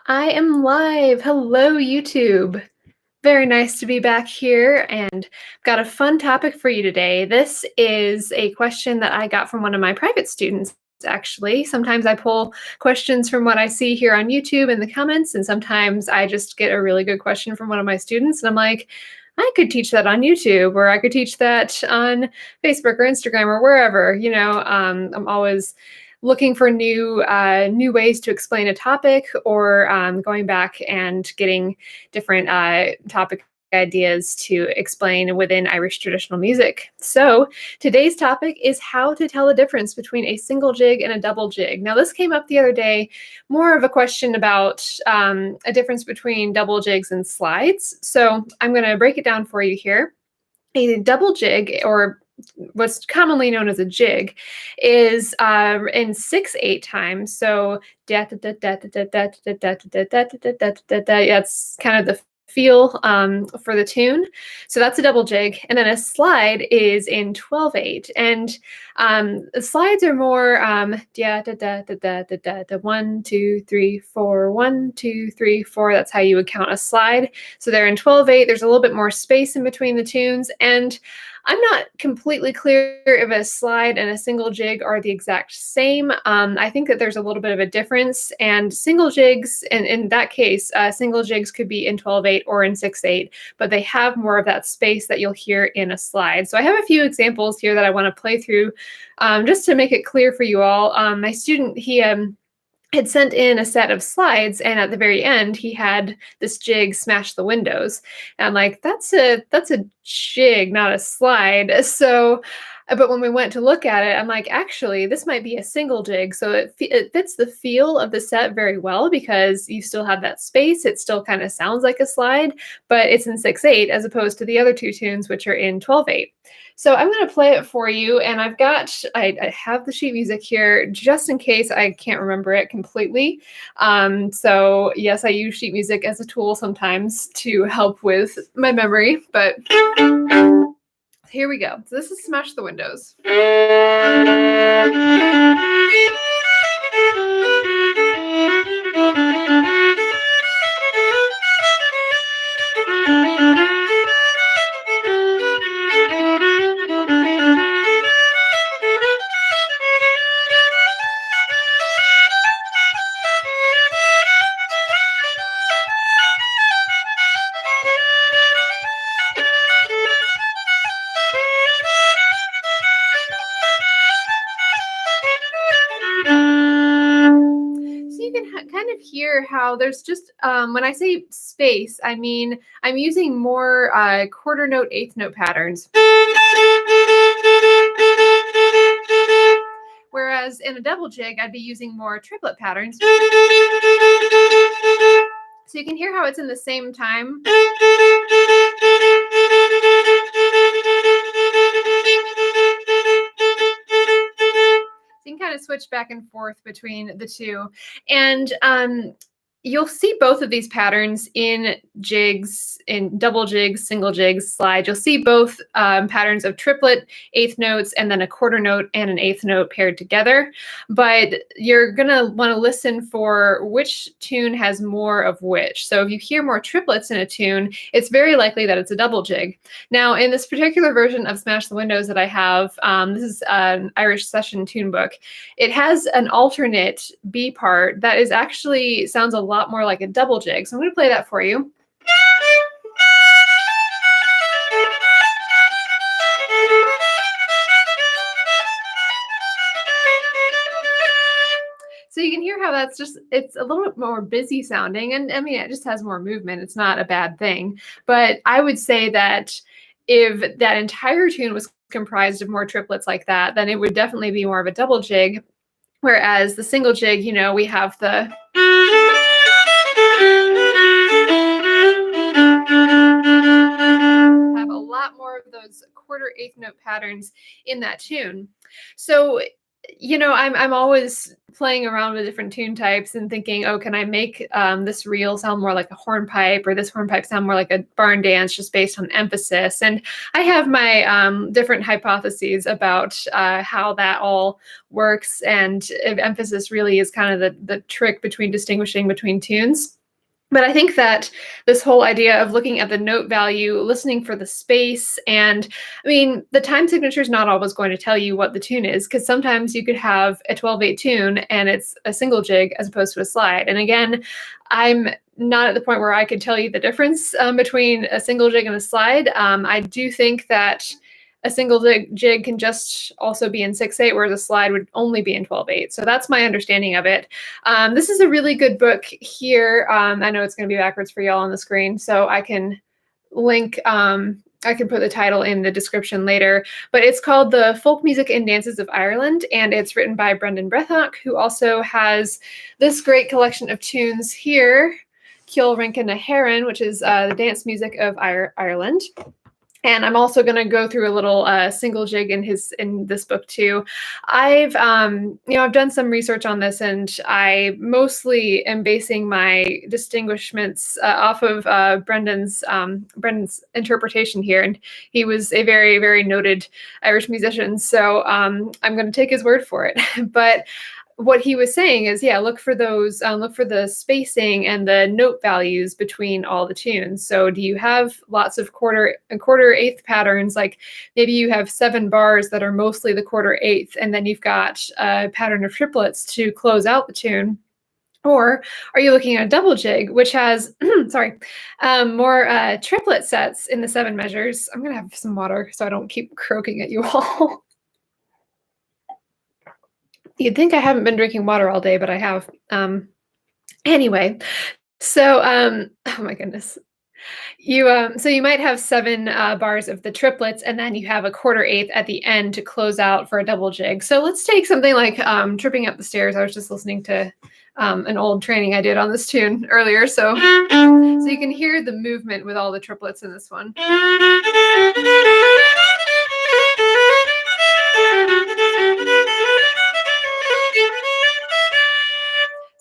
I am live. Hello, YouTube. Very nice to be back here, and got a fun topic for you today. This is a question that I got from one of my private students, actually. Sometimes I pull questions from what I see here on YouTube in the comments, and sometimes I just get a really good question from one of my students, and I'm like, I could teach that on YouTube, or I could teach that on Facebook or Instagram or wherever. I'm always looking for new ways to explain a topic, or going back and getting different topic ideas to explain within Irish traditional music. So today's topic is how to tell the difference between a single jig and a double jig. Now, this came up the other day, more of a question about a difference between double jigs and slides. So I'm going to break it down for you here. A double jig, or what's commonly known as a jig, is in 6/8 time. So that's kind of the feel for the tune. So that's a double jig, and then a slide is in 12/8. And the slides are more 1, 2, 3, 4, 1, 2, 3, 4. That's how you would count a slide. So they're in 12/8. There's a little bit more space in between the tunes, and I'm not completely clear if a slide and a single jig are the exact same. I think that there's a little bit of a difference, and single jigs, and in that case, single jigs could be in 12/8 or in 6/8, but they have more of that space that you'll hear in a slide. So I have a few examples here that I want to play through just to make it clear for you all. My student, he had sent in a set of slides, and at the very end he had this jig smash the windows, and I'm like, that's a jig, not a slide. So but when we went to look at it, I'm like, actually this might be a single jig. So it fits the feel of the set very well, because you still have that space. It still kind of sounds like a slide, but it's in 6/8 as opposed to the other two tunes, which are in 12/8. So I'm going to play it for you, and I have the sheet music here just in case I can't remember it completely. So yes, I use sheet music as a tool sometimes to help with my memory, but here we go. So this is Smash the Windows. Kind of hear how there's just when I say space, I mean I'm using more quarter note, eighth note patterns, whereas in a double jig I'd be using more triplet patterns. So you can hear how it's in the same time. You can kind of switch back and forth between the two. And you'll see both of these patterns in jigs, in double jigs, single jigs, slide. You'll see both patterns of triplet, eighth notes, and then a quarter note and an eighth note paired together. But you're going to want to listen for which tune has more of which. So if you hear more triplets in a tune, it's very likely that it's a double jig. Now, in this particular version of Smash the Windows that I have, this is an Irish session tune book. It has an alternate B part that is actually sounds a lot more like a double jig. So I'm going to play that for you. So you can hear how it's a little bit more busy sounding. And I mean, it just has more movement. It's not a bad thing. But I would say that if that entire tune was comprised of more triplets like that, then it would definitely be more of a double jig. Whereas the single jig, we have the have a lot more of those quarter eighth note patterns in that tune. So I'm always playing around with different tune types and thinking, oh, can I make this reel sound more like a hornpipe, or this hornpipe sound more like a barn dance, just based on emphasis? And I have my different hypotheses about how that all works, and if emphasis really is kind of the trick between distinguishing between tunes. But I think that this whole idea of looking at the note value, listening for the space, and I mean, the time signature is not always going to tell you what the tune is, because sometimes you could have a 12/8 tune and it's a single jig as opposed to a slide. And again, I'm not at the point where I could tell you the difference between a single jig and a slide. I do think that a single jig can just also be in 6/8, whereas a slide would only be in 12/8. So that's my understanding of it. This is a really good book here. I know it's going to be backwards for y'all on the screen, so I can link. I can put the title in the description later, but it's called The Folk Music and Dances of Ireland, and it's written by Brendan Brethnock, who also has this great collection of tunes here, Ciall Rinca na Heron, which is the dance music of Ireland. And I'm also going to go through a little single jig in this book too. I've done some research on this, and I mostly am basing my distinguishments off of Brendan's interpretation here, and he was a very, very noted Irish musician. So I'm going to take his word for it. But what he was saying is, yeah, look for those, look for the spacing and the note values between all the tunes. So do you have lots of quarter eighth patterns? Like maybe you have 7 bars that are mostly the quarter eighth, and then you've got a pattern of triplets to close out the tune. Or are you looking at a double jig, which has, more triplet sets in the 7 measures? I'm going to have some water so I don't keep croaking at you all. You'd think I haven't been drinking water all day, but I have. Anyway, so oh my goodness. So you might have 7 bars of the triplets, and then you have a quarter eighth at the end to close out for a double jig. So let's take something like Tripping Up the Stairs. I was just listening to an old training I did on this tune earlier. So you can hear the movement with all the triplets in this one.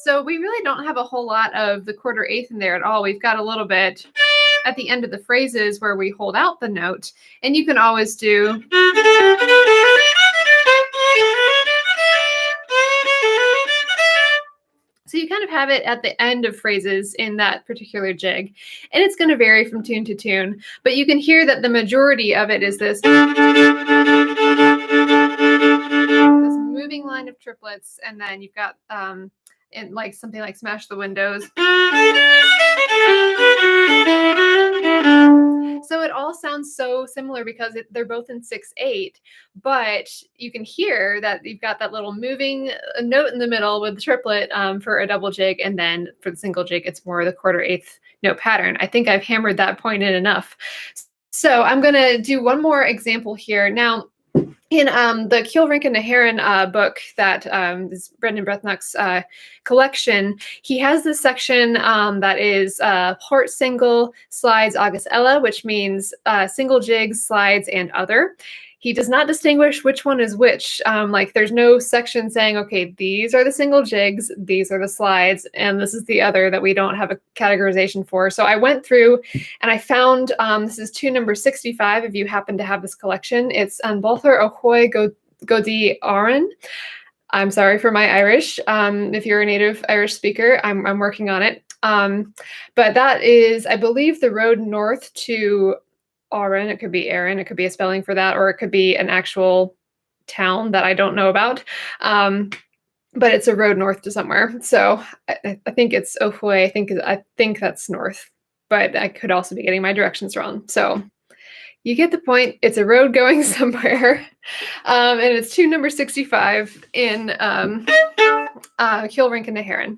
So we really don't have a whole lot of the quarter eighth in there at all. We've got a little bit at the end of the phrases where we hold out the note, and you can always do. So you kind of have it at the end of phrases in that particular jig, and it's going to vary from tune to tune, but you can hear that the majority of it is this moving line of triplets, and then you've got in like something like Smash the Windows. So it all sounds so similar because they're both in 6/8, but you can hear that you've got that little moving note in the middle with the triplet for a double jig, and then for the single jig, it's more the quarter eighth note pattern. I think I've hammered that point in enough. So I'm going to do one more example here. Now, in the Ciall Rinca na Heron book that is Brendan Brethnock's collection, he has this section that is Hort single, slides, agus ella, which means single jigs, slides, and other. He does not distinguish which one is which. Like there's no section saying, okay, these are the single jigs, these are the slides, and this is the other that we don't have a categorization for. So I went through and I found, this is tune number 65, if you happen to have this collection. It's An Bolthar Ahoy Godi Aran. I'm sorry for my Irish. If you're a native Irish speaker, I'm working on it. But that is, I believe, the road north to Aran. It could be Aaron. It could be a spelling for that, or it could be an actual town that I don't know about. But it's a road north to somewhere. So I think it's Ohuay. I think that's north, but I could also be getting my directions wrong. So you get the point. It's a road going somewhere. And it's tune number 65 in Ciall Rinca na Heron.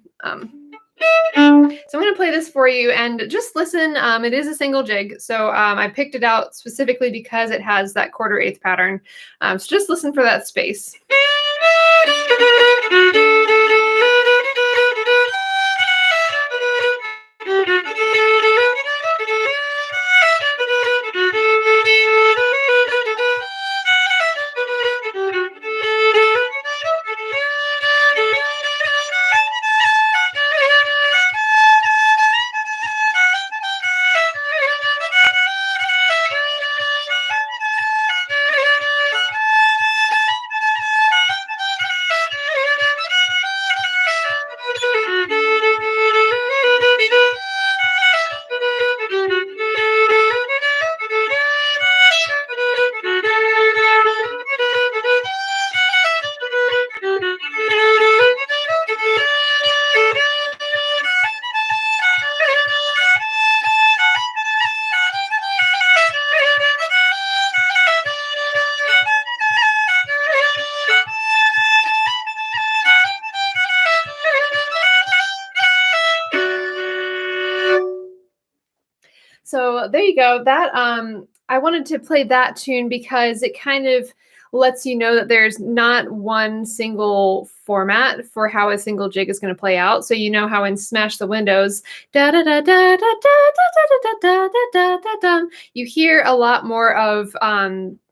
So I'm going to play this for you and just listen. It is a single jig, so I picked it out specifically because it has that quarter eighth pattern. So just listen for that space. So there you go. That I wanted to play that tune because it kind of lets you know that there's not one single format for how a single jig is going to play out. So you know how in Smash the Windows, da da da da da da da da da da da da da, you hear a lot more of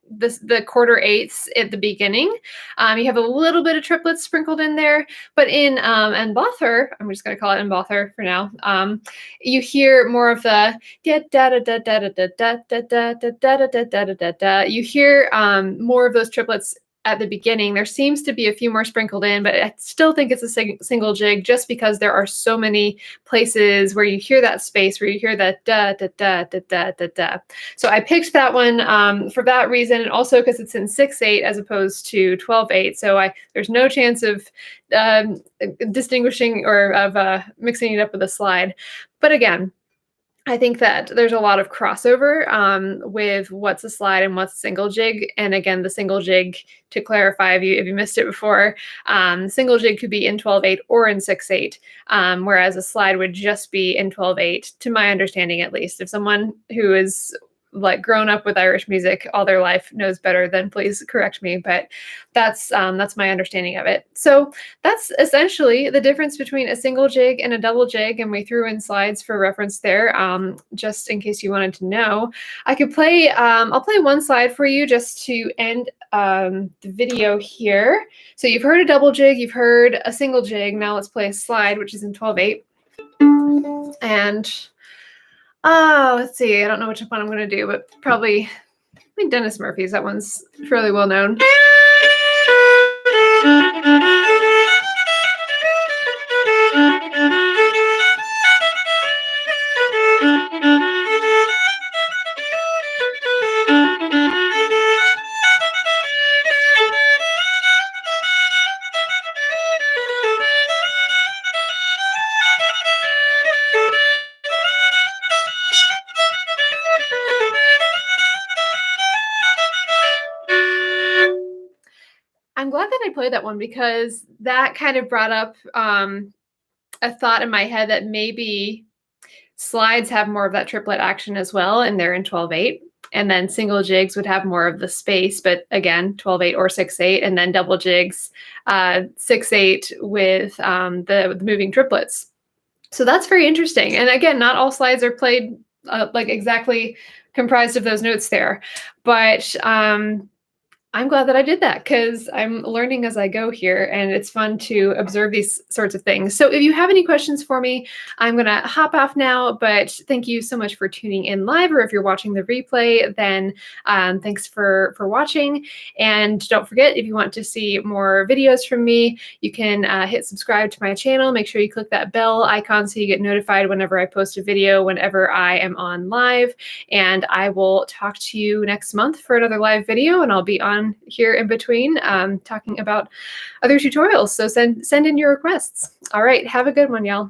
the quarter eighths at the beginning. You have a little bit of triplets sprinkled in there, but in Mbother, I'm just going to call it Mbother for now. You hear more of the da da da da da da da da da da da da da da da da. You hear more of those triplets at the beginning. There seems to be a few more sprinkled in, but I still think it's a single jig just because there are so many places where you hear that space, where you hear that da da da da da da da. So I picked that one for that reason, and also because it's in 6/8 as opposed to 12/8. So there's no chance of distinguishing or of mixing it up with a slide. But again, I think that there's a lot of crossover with what's a slide and what's a single jig. And again, the single jig, to clarify, if you missed it before, single jig could be in 12/8 or in 6/8, whereas a slide would just be in 12/8, to my understanding at least. If someone who is like grown up with Irish music all their life knows better, then please correct me. But that's my understanding of it. So that's essentially the difference between a single jig and a double jig, and we threw in slides for reference there, just in case you wanted to know. I could play, I'll play one slide for you just to end the video here. So you've heard a double jig, you've heard a single jig. Now let's play a slide, which is in 12/8. And let's see. I don't know which one I'm going to do, but probably I think Dennis Murphy's. That one's fairly well known. I'm glad that I played that one because that kind of brought up a thought in my head that maybe slides have more of that triplet action as well, and they're in 12/8. And then single jigs would have more of the space, but again, 12/8 or 6/8, and then double jigs, 6/8 with the moving triplets. So that's very interesting. And again, not all slides are played like exactly comprised of those notes there, but I'm glad that I did that because I'm learning as I go here, and it's fun to observe these sorts of things. So if you have any questions for me, I'm going to hop off now, but thank you so much for tuning in live, or if you're watching the replay, then thanks for watching. And don't forget, if you want to see more videos from me, you can hit subscribe to my channel. Make sure you click that bell icon so you get notified whenever I post a video, whenever I am on live. And I will talk to you next month for another live video, and I'll be on here in between talking about other tutorials. So send in your requests. All right, have a good one, y'all.